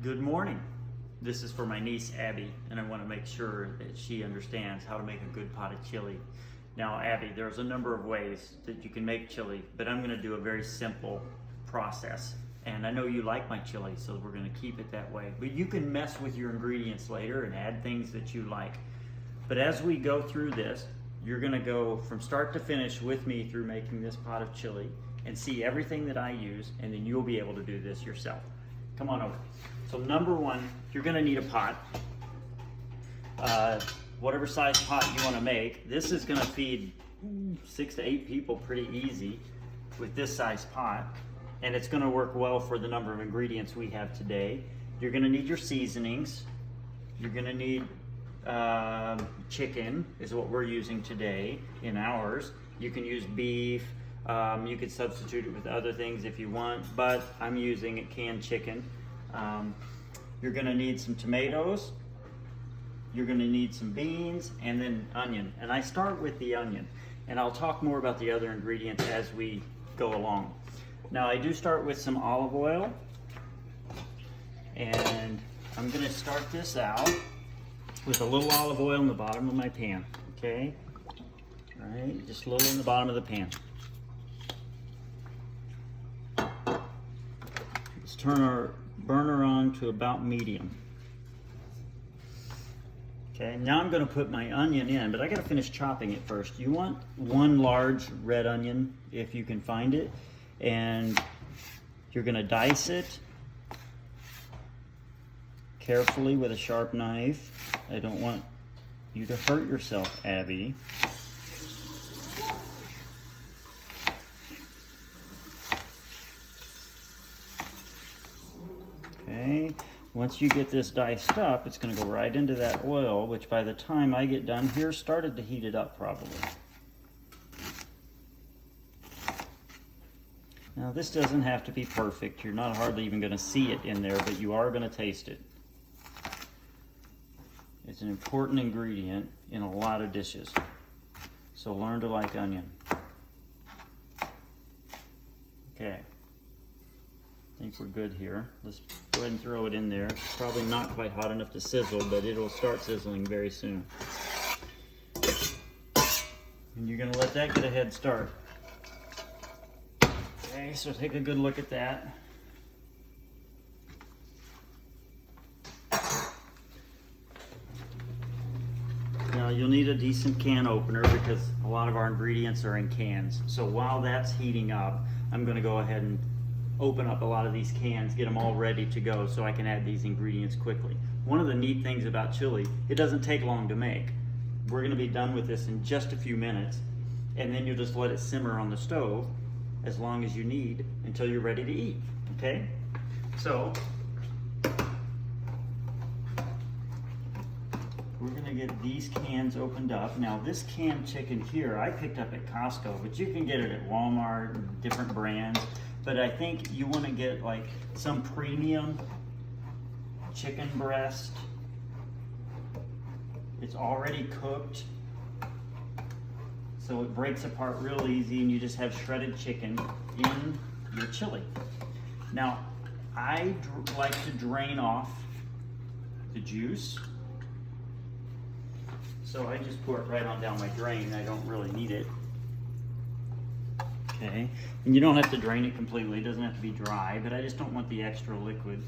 Good morning. This is for my niece Abby, and I want to make sure that she understands how to make a good pot of chili. Now, Abby, there's a number of ways that you can make chili, but I'm going to do a very simple process. And I know you like my chili, so we're going to keep it that way. But you can mess with your ingredients later and add things that you like. But as we go through this, you're going to go from start to finish with me through making this pot of chili and see everything that I use, and then you'll be able to do this yourself. Come on over. So number one, you're going to need a pot. Whatever size pot you want to make. This is going to feed 6 to 8 people pretty easy with this size pot. And it's going to work well for the number of ingredients we have today. You're going to need your seasonings. You're going to need chicken is what we're using today in ours. You can use beef. You could substitute it with other things if you want, but I'm using canned chicken. You're going to need some tomatoes. You're going to need some beans and then onion. And I start with the onion, and I'll talk more about the other ingredients as we go along. Now, I do start with some olive oil, and I'm going to start this out with a little olive oil in the bottom of my pan, okay? All right, just a little in the bottom of the pan. Let's turn our burner on to about medium. Okay, now I'm going to put my onion in, but I got to finish chopping it first. You want one large red onion if you can find it, and you're going to dice it carefully with a sharp knife. I don't want you to hurt yourself, Abby. Okay, once you get this diced up, it's going to go right into that oil, which by the time I get done here, started to heat it up probably. Now this doesn't have to be perfect. You're not hardly even going to see it in there, but you are going to taste it. It's an important ingredient in a lot of dishes. So learn to like onion. Okay. I think we're good here. Let's go ahead and throw it in there. It's probably not quite hot enough to sizzle, but it'll start sizzling very soon. And you're going to let that get a head start. Okay, so take a good look at that. Now you'll need a decent can opener because a lot of our ingredients are in cans. So while that's heating up, I'm going to go ahead and open up a lot of these cans, get them all ready to go so I can add these ingredients quickly. One of the neat things about chili, it doesn't take long to make. We're going to be done with this in just a few minutes, and then you'll just let it simmer on the stove as long as you need until you're ready to eat, okay? So, we're going to get these cans opened up. Now this canned chicken here, I picked up at Costco, but you can get it at Walmart, different brands. But I think you want to get like some premium chicken breast. It's already cooked, so it breaks apart real easy, and you just have shredded chicken in your chili. Now, I like to drain off the juice. So I just pour it right on down my drain. I don't really need it. Okay, and you don't have to drain it completely. It doesn't have to be dry, but I just don't want the extra liquid.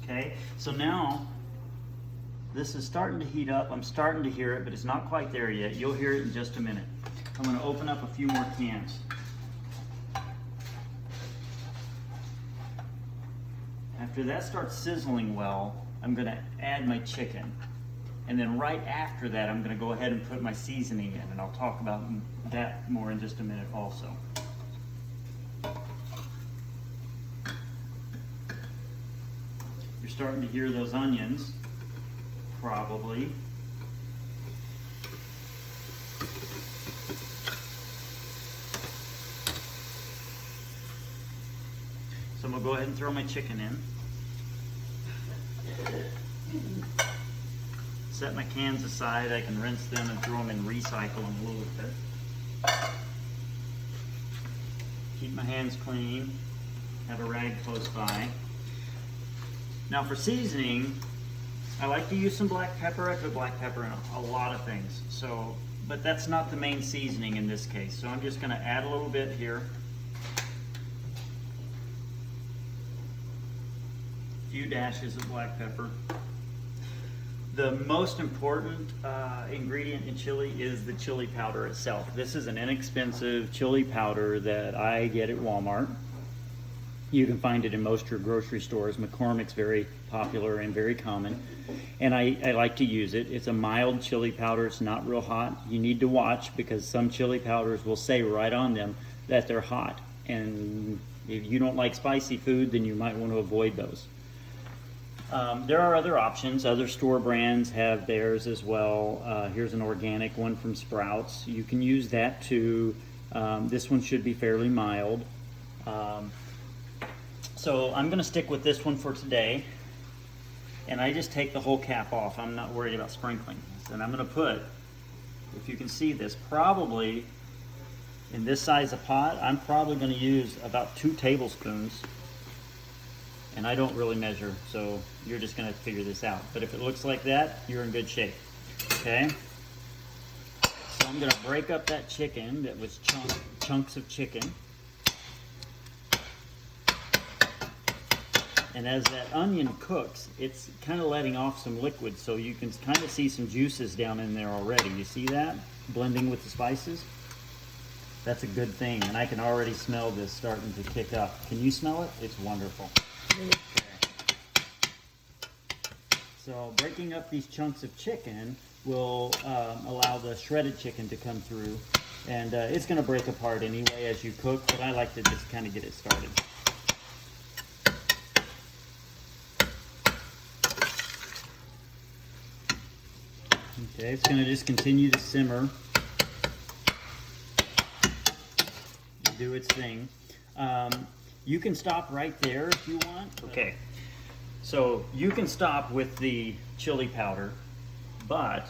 Okay, so now this is starting to heat up. I'm starting to hear it, but it's not quite there yet. You'll hear it in just a minute. I'm going to open up a few more cans. After that starts sizzling well, I'm going to add my chicken. And then right after that, I'm going to go ahead and put my seasoning in, and I'll talk about that more in just a minute also. You're starting to hear those onions, probably. So I'm going to go ahead and throw my chicken in. Set my cans aside. I can rinse them and throw them in recycle in a little bit. my hands clean, have a rag close by. Now for seasoning, I like to use some black pepper. I put black pepper in a lot of things. So, but that's not the main seasoning in this case. So I'm just gonna add a little bit here. A few dashes of black pepper. The most important ingredient in chili is the chili powder itself. This is an inexpensive chili powder that I get at Walmart. You can find it in most of your grocery stores. McCormick's very popular and very common. And I like to use it. It's a mild chili powder. It's not real hot. You need to watch because some chili powders will say right on them that they're hot. And if you don't like spicy food, then you might want to avoid those. There are other options. Other store brands have theirs as well. Here's an organic one from Sprouts. You can use that too. This one should be fairly mild. So I'm going to stick with this one for today. And I just take the whole cap off. I'm not worried about sprinkling. And I'm going to put, if you can see this, probably in this size of pot, I'm probably going to use about 2 tablespoons. And I don't really measure, so you're just gonna figure this out. But if it looks like that, you're in good shape, okay? So I'm gonna break up that chicken that was chunks of chicken. And as that onion cooks, it's kind of letting off some liquid, so you can kind of see some juices down in there already. You see that? Blending with the spices? That's a good thing, and I can already smell this starting to kick up. Can you smell it? It's wonderful. Okay. So breaking up these chunks of chicken will allow the shredded chicken to come through, and it's going to break apart anyway as you cook, but I like to just kind of get it started. Okay, it's going to just continue to simmer and do its thing. You can stop right there if you want. Okay, so you can stop with the chili powder, but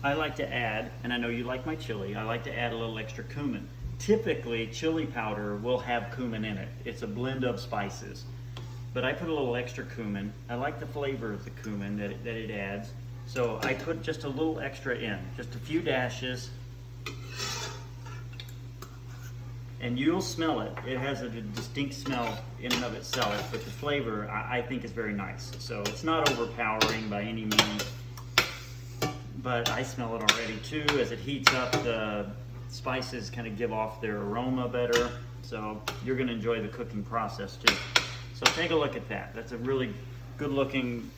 I like to add, and I know you like my chili, I like to add a little extra cumin. Typically, chili powder will have cumin in it. It's a blend of spices, but I put a little extra cumin. I like the flavor of the cumin that it adds, so I put just a little extra in, just a few dashes. And you'll smell it. It has a distinct smell in and of itself, but the flavor I think is very nice. So it's not overpowering by any means, but I smell it already too. As it heats up, the spices kind of give off their aroma better. So you're gonna enjoy the cooking process too. So take a look at that. That's a really good looking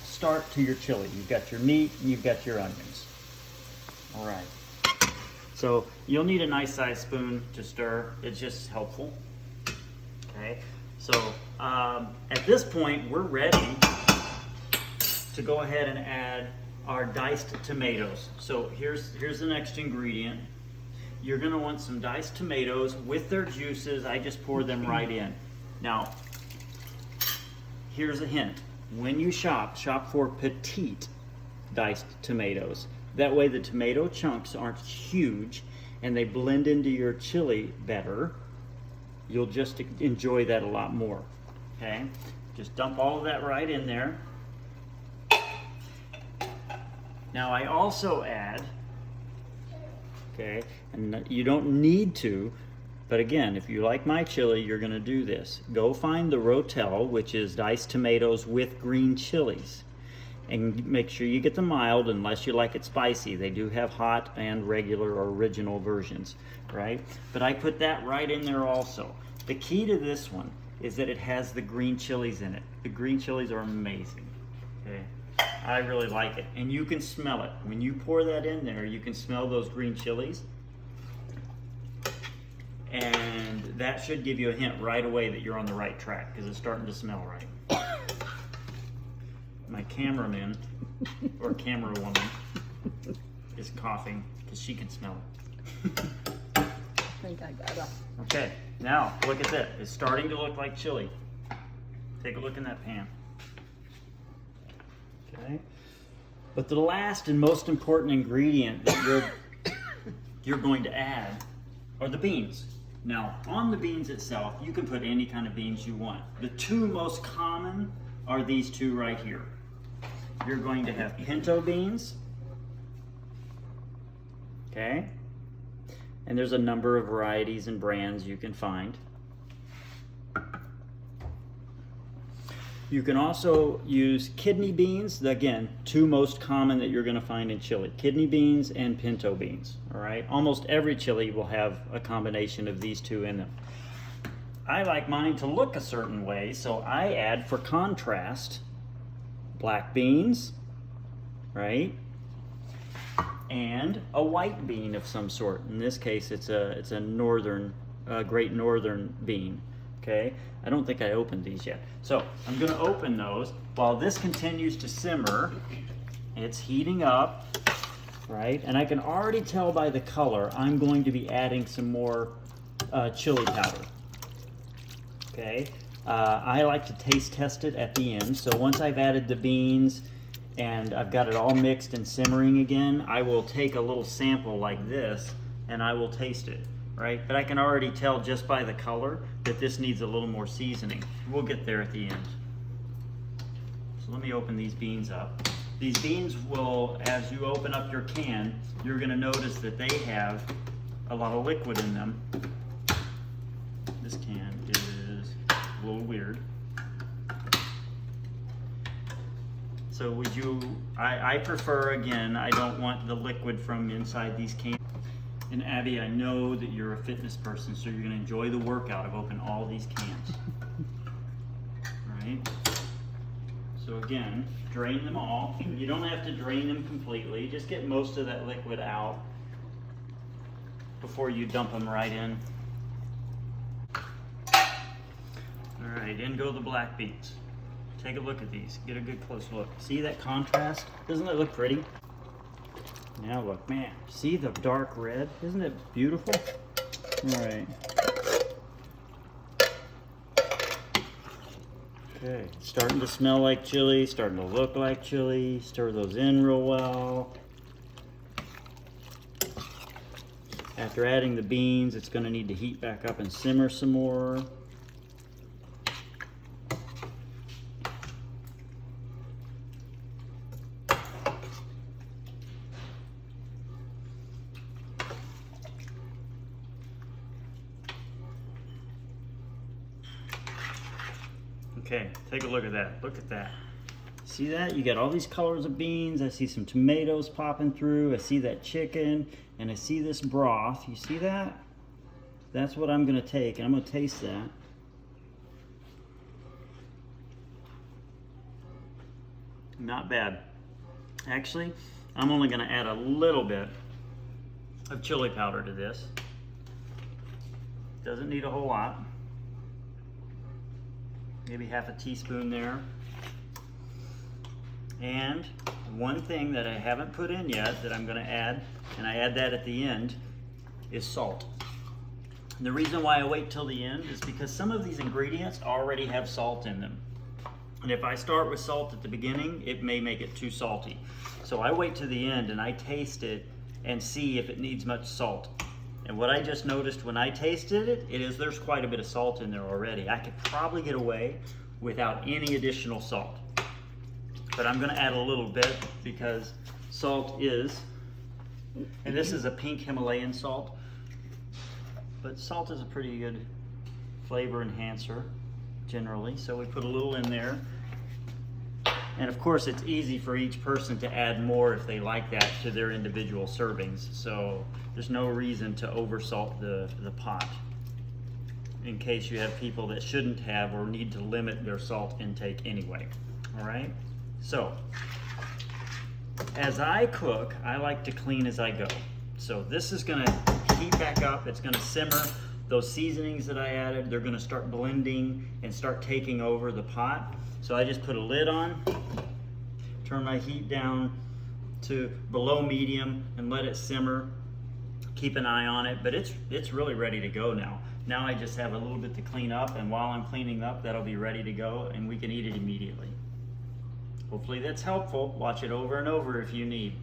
start to your chili. You've got your meat and you've got your onions. All right. So you'll need a nice size spoon to stir. It's just helpful. Okay, so at this point we're ready to go ahead and add our diced tomatoes. So here's the next ingredient. You're gonna want some diced tomatoes with their juices. I just pour them right in. Now, here's a hint. When you shop for petite diced tomatoes. That way the tomato chunks aren't huge and they blend into your chili better. You'll just enjoy that a lot more, okay? Just dump all of that right in there. Now I also add, okay, and you don't need to, but again, if you like my chili, you're gonna do this. Go find the Rotel, which is diced tomatoes with green chilies. And make sure you get the mild unless you like it spicy. They do have hot and regular or original versions, right? But I put that right in there also. The key to this one is that it has the green chilies in it. The green chilies are amazing, okay? I really like it. And you can smell it. When you pour that in there, you can smell those green chilies. And that should give you a hint right away that you're on the right track because it's starting to smell right. My cameraman, or camera woman, is coughing because she can smell it. I think I got it. Okay, now look at that. It's starting to look like chili. Take a look in that pan. Okay, but the last and most important ingredient that you're going to add are the beans. Now, on the beans itself, you can put any kind of beans you want. The two most common are these two right here. You're going to have pinto beans, okay? And there's a number of varieties and brands you can find. You can also use kidney beans. Again, two most common that you're going to find in chili. Kidney beans and pinto beans, all right? Almost every chili will have a combination of these two in them. I like mine to look a certain way, so I add, for contrast, black beans, right? And a white bean of some sort. In this case, it's a northern, Great Northern bean. Okay, I don't think I opened these yet. So I'm gonna open those while this continues to simmer. It's heating up, right? And I can already tell by the color I'm going to be adding some more chili powder. Okay, I like to taste test it at the end. So once I've added the beans and I've got it all mixed and simmering again, I will take a little sample like this and I will taste it. Right? But I can already tell just by the color that this needs a little more seasoning. We'll get there at the end. So let me open these beans up. These beans will, as you open up your can, you're going to notice that they have a lot of liquid in them. This can is a little weird. So would you, I prefer, again, I don't want the liquid from inside these cans. And Abby, I know that you're a fitness person, so you're going to enjoy the workout of opening all these cans. Right? So again, drain them all. You don't have to drain them completely. Just get most of that liquid out before you dump them right in. All right, in go the black beans. Take a look at these. Get a good close look. See that contrast? Doesn't it look pretty? Now look, man, see the dark red? Isn't it beautiful? All right. Okay, it's starting to smell like chili, starting to look like chili. Stir those in real well. After adding the beans, it's going to need to heat back up and simmer some more. Okay, take a look at that. Look at that. See that? You got all these colors of beans. I see some tomatoes popping through. I see that chicken, and I see this broth. You see that? That's what I'm going to take, and I'm going to taste that. Not bad. Actually, I'm only going to add a little bit of chili powder to this. Doesn't need a whole lot. Maybe half a teaspoon there. And one thing that I haven't put in yet that I'm going to add, and I add that at the end, is salt. And the reason why I wait till the end is because some of these ingredients already have salt in them. And if I start with salt at the beginning, it may make it too salty. So I wait to the end and I taste it and see if it needs much salt. And what I just noticed when I tasted it, there's quite a bit of salt in there already. I could probably get away without any additional salt. But I'm gonna add a little bit because salt is, and this is a pink Himalayan salt, but salt is a pretty good flavor enhancer generally. So we put a little in there. And of course, it's easy for each person to add more if they like that to their individual servings. So there's no reason to oversalt the pot in case you have people that shouldn't have or need to limit their salt intake anyway. All right? So as I cook, I like to clean as I go. So this is gonna heat back up. It's gonna simmer. Those seasonings that I added, they're gonna start blending and start taking over the pot. So I just put a lid on, turn my heat down to below medium and let it simmer. Keep an eye on it, but it's really ready to go now. Now I just have a little bit to clean up, and while I'm cleaning up, that'll be ready to go and we can eat it immediately. Hopefully that's helpful. Watch it over and over if you need.